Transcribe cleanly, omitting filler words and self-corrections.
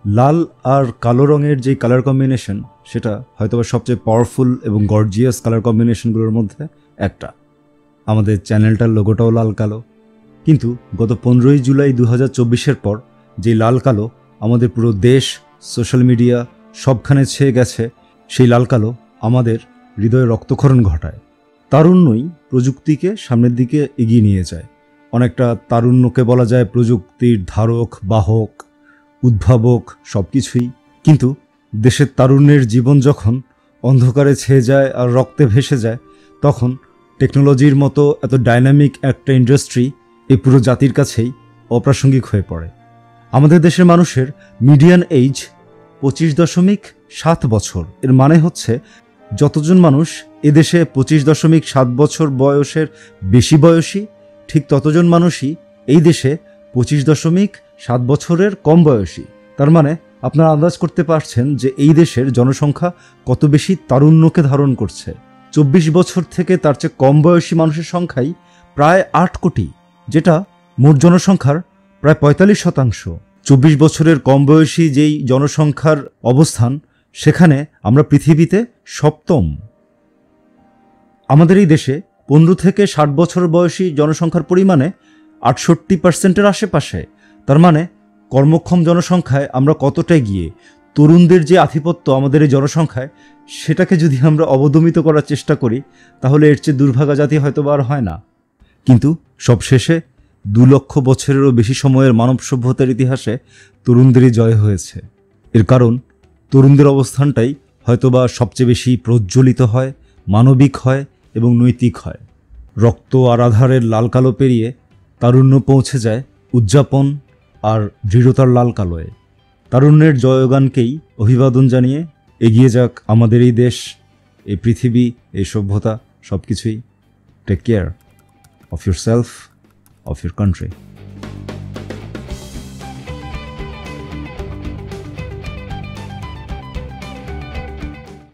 লাল আর কালো রঙের যে কালার কম্বিনেশন সেটা হয়তো সবচেয়ে পাওয়ারফুল এবং গর্জিয়াস কালার কম্বিনেশনগুলোর মধ্যে একটা। আমাদের চ্যানেলটার লোগোটাও লাল কালো, কিন্তু গত 15ই জুলাই 2024-এর পর যে লাল কালো আমাদের পুরো দেশ, সোশ্যাল মিডিয়া সবখানে ছেয়ে গেছে, সেই লাল কালো আমাদের হৃদয়ে রক্তক্ষরণ ঘটায়। তারুণ্যই প্রযুক্তিকে সামনের দিকে এগিয়ে নিয়ে যায়। অনেকটা তারুণ্যকে বলা যায় প্রযুক্তির ধারক, বাহক, উদ্ভাবক সব কিছুই। কিন্তু দেশের তারুণ্যের জীবন যখন অন্ধকারে ছেয়ে যায় আর রক্তে ভেসে যায়, তখন টেকনোলজির মতো এত ডাইনামিক একটা ইন্ডাস্ট্রি এই পুরো জাতির কাছেই অপ্রাসঙ্গিক হয়ে পড়ে। আমাদের দেশের মানুষের মিডিয়ান এইজ 25.7 বছর। এর মানে হচ্ছে যতজন মানুষ এদেশে 25.7 বছর বয়সের বেশি বয়সী, ঠিক ততজন মানুষই এই দেশে 25.7 বছরের কম বয়সী। তার মানে আপনারা আন্দাজ করতে পারছেন যে এই দেশের জনসংখ্যা কত বেশি তারুণ্যকে ধারণ করছে। 24 বছর থেকে তার চেয়ে কম বয়সী মানুষের সংখ্যাই প্রায় 8 কোটি, যেটা মোট জনসংখ্যার প্রায় 45%। 24 বছরের কম বয়সী যেই জনসংখ্যার অবস্থান, সেখানে আমরা পৃথিবীতে সপ্তম। আমাদের এই দেশে 15 থেকে 60 বছর বয়সী জনসংখ্যার পরিমাণে 68%-এর আশেপাশে। তার মানে কর্মক্ষম জনসংখ্যায় আমরা কতটা গিয়ে, তরুণদের যে আধিপত্য আমাদের এই জনসংখ্যায়, সেটাকে যদি আমরা অবদমিত করার চেষ্টা করি, তাহলে এর চেয়ে দুর্ভাগা জাতি হয়তো আর হয় না। কিন্তু সবশেষে 2 লক্ষ বছরেরও বেশি সময়ের মানব সভ্যতার ইতিহাসে তরুণদেরই জয় হয়েছে। এর কারণ তরুণদের অবস্থানটাই হয়তোবা সবচেয়ে বেশি প্রজ্বলিত হয়, মানবিক হয় এবং নৈতিক হয়। রক্ত আর আধারের লাল কালো পেরিয়ে তারুণ্য পৌঁছে যায় উদযাপন আর দৃঢ়তার লাল কালোয়। তারুণ্যের জয়গানকেই অভিবাদন জানিয়ে এগিয়ে যাক আমাদের এই দেশ, এই পৃথিবী, এই সভ্যতা, সব কিছুই। Take care of yourself, of your country.